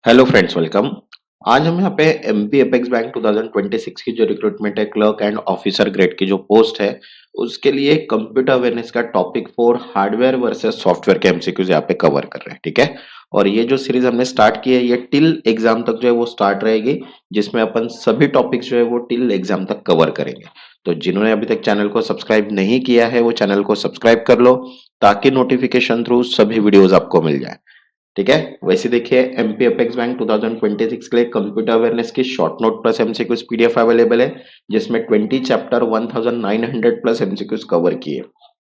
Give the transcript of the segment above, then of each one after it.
Hello friends, welcome. आज हम यहाँ पे एमपी अपेक्स बैंक 2026 की जो रिक्रूटमेंट है क्लर्क एंड ऑफिसर ग्रेड की जो पोस्ट है उसके लिए कंप्यूटर अवेयरनेस का टॉपिक 4 हार्डवेयर वर्सेस सॉफ्टवेयर के एमसीक्यूज यहाँ पे कवर कर रहे हैं। ठीक है, और ये जो सीरीज हमने स्टार्ट की है ये टिल एग्जाम तक जो है वो स्टार्ट रहेगी, जिसमें अपन सभी टॉपिक्स जो है वो टिल एग्जाम तक कवर करेंगे। तो जिन्होंने अभी तक चैनल को सब्सक्राइब नहीं किया है वो चैनल को सब्सक्राइब कर लो ताकि नोटिफिकेशन थ्रू सभी वीडियोज आपको मिल जाए। ठीक है, वैसे देखिए एमपी अपेक्स बैंक 2026 के लिए कंप्यूटर अवेयरनेस की short note plus MCQs PDF available है, जिसमें 20 चैप्टर 1900 प्लस एमसीक्यूज कवर किए।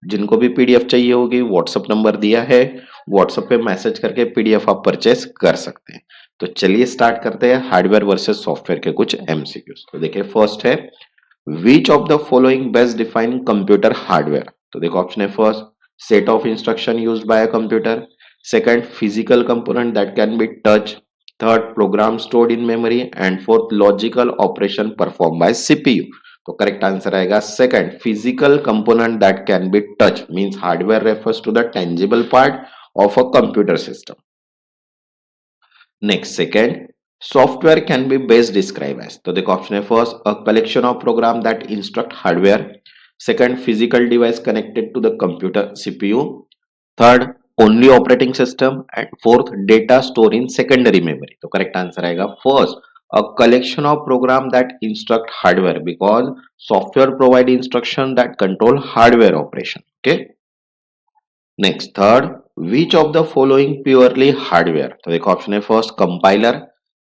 जिनको भी पीडीएफ चाहिए होगी व्हाट्सएप नंबर दिया है, व्हाट्सएप पे मैसेज करके पीडीएफ आप परचेस कर सकते हैं। तो चलिए स्टार्ट करते हैं हार्डवेयर वर्सेस सॉफ्टवेयर के कुछ एमसीक्यूज। तो देखिए फर्स्ट है, विच of the following best define computer hardware. तो देखो ऑप्शन है, first set of instruction used by a computer, second physical component that can be touched, third program stored in memory, and fourth logical operation performed by CPU। तो correct answer आएगा second, physical component that can be touch, means hardware refers to the tangible part of a computer system. Next second, software can be best describe as. तो देखो option है, first a collection of program that instruct hardware, second physical device connected to the computer CPU, third only operating system, and fourth data store in secondary memory. तो correct answer आएगा first, a collection of program that instruct hardware, because software provide instruction that control hardware operation. Okay, next third, which of the following purely hardware. तो देखो option है, first compiler,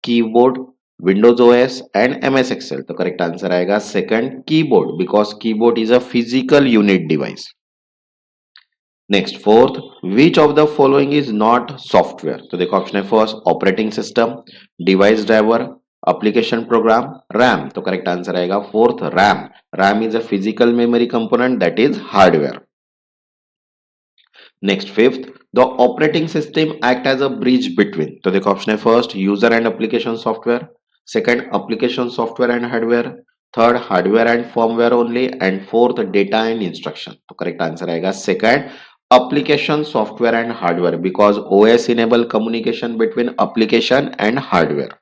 keyboard, Windows OS and MS Excel. तो correct answer आएगा second, keyboard, because keyboard is a physical unit device. Next fourth, which of the following is not software. तो देखो option है, first operating system, device driver, application program, RAM. तो correct answer आएगा fourth, RAM. RAM is a physical memory component that is hardware. Next fifth, the operating system act as a bridge between. तो देखो option है, first user and application software, second application software and hardware, third hardware and firmware only, and fourth data and instruction. तो correct answer आएगा second, application software and hardware, because OS enable communication between application and hardware.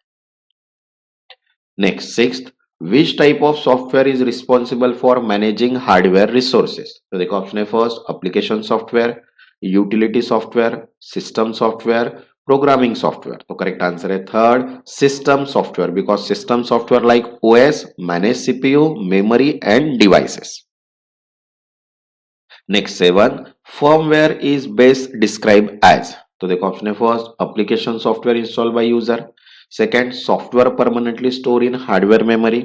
Next sixth, which type of software is responsible for managing hardware resources। तो देखो option है, first application software, utility software, system software, programming software. तो correct answer है third, system software, because system software like OS manage CPU, memory and devices. Next seven, firmware is best describe as. तो देखो option है, first application software install by user, second software permanently store in hardware memory,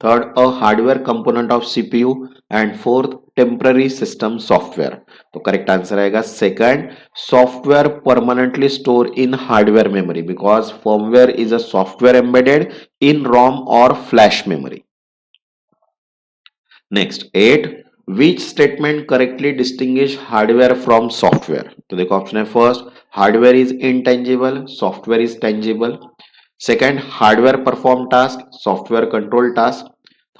third a hardware component of CPU, and fourth temporary system software. तो correct answer आएगा second, software permanently store in hardware memory, because firmware is a software embedded in ROM और flash memory. Next eight, which statement correctly distinguish hardware from software. तो देखो option है, first hardware is intangible, software is tangible, second hardware perform task, software control task,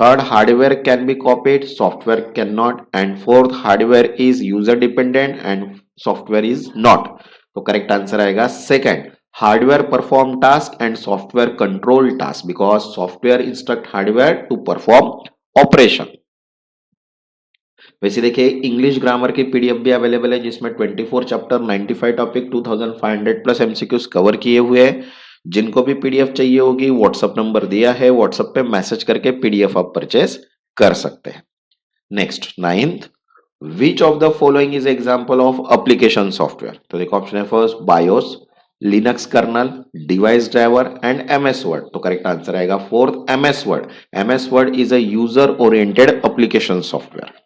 third hardware can be copied, software can not, and fourth hardware is user dependent and software is not. तो correct answer आएगा second, hardware perform task and software control task, because software instruct hardware to perform operation. वैसे देखिए English grammar की PDF भी available है, जिसमें 24 chapter 95 topic 2500 plus MCQs cover किए हुए हैं। जिनको भी पीडीएफ चाहिए होगी व्हाट्सएप नंबर दिया है, व्हाट्सएप पे मैसेज करके पीडीएफ आप परचेस कर सकते हैं। Next ninth, which of the following is example of application software. तो देखो ऑप्शन है, first BIOS, Linux kernel, device driver and MS Word. तो करेक्ट आंसर आएगा fourth, MS Word. MS Word is a user oriented application software.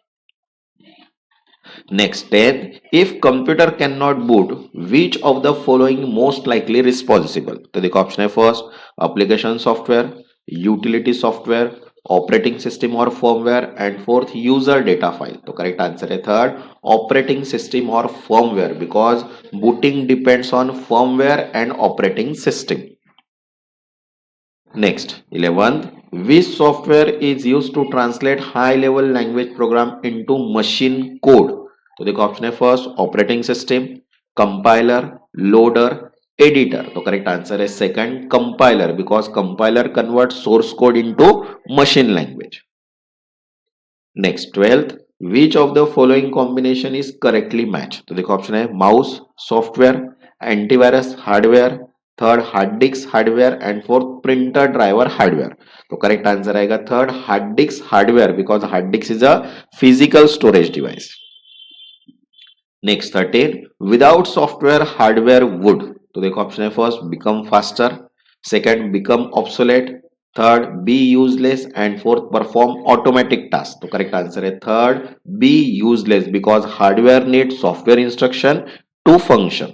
Next 10, if computer cannot boot, which of the following most likely responsible? तो देखो option है, first application software, utility software, operating system और firmware, and fourth user data file. तो correct answer है third, operating system और firmware, because booting depends on firmware and operating system. Next, 11th, which software is used to translate high level language program into machine code? तो देखो option है, first operating system, compiler, loader, editor, तो correct answer है second compiler, because compiler convert source code into machine language. Next 12th, which of the following combination is correctly match, तो देखो option है mouse software, antivirus hardware, third hard disk hardware and fourth printer driver hardware. तो correct answer आएगा third hard disk hardware, because hard disk is a physical storage device. Next 13, without software hardware would, तो देखो option है first become faster, second become obsolete, third be useless and fourth perform automatic task. तो correct answer है third be useless, because hardware need software instruction to function.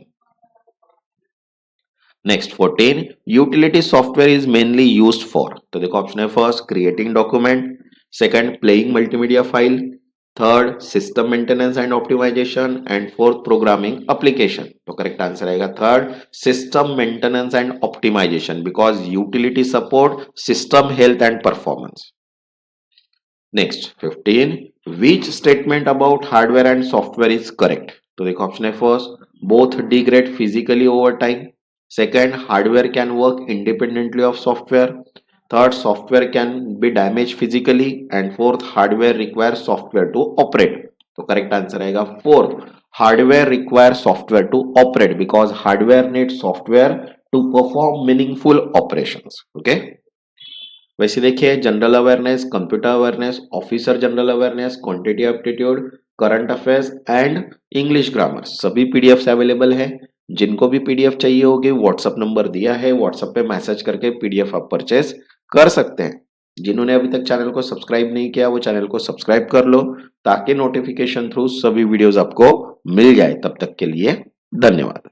Next 14, utility software is mainly used for, तो देखो option है first creating document, second playing multimedia file, third system maintenance and optimization and fourth programming application. तो correct answer आएगा third system maintenance and optimization, because utility support system health and performance. Next 15, which statement about hardware and software is correct, तो देखो option है first both degrade physically over time, second hardware can work independently of software, third software can be damage physically and fourth hardware require software to operate. तो correct answer आएगा fourth hardware require software to operate, because hardware need software to perform meaningful operations. Okay, वैसे देखिए general awareness, computer awareness, officer general awareness, quantity aptitude, current affairs and English grammar सभी PDFs available है। जिनको भी PDF चाहिए होगी WhatsApp number दिया है, व्हाट्सएप पे मैसेज करके पीडीएफ आप परचेज कर सकते हैं। जिन्होंने अभी तक चैनल को सब्सक्राइब नहीं किया वो चैनल को सब्सक्राइब कर लो, ताकि नोटिफिकेशन थ्रू सभी वीडियोस आपको मिल जाए। तब तक के लिए धन्यवाद।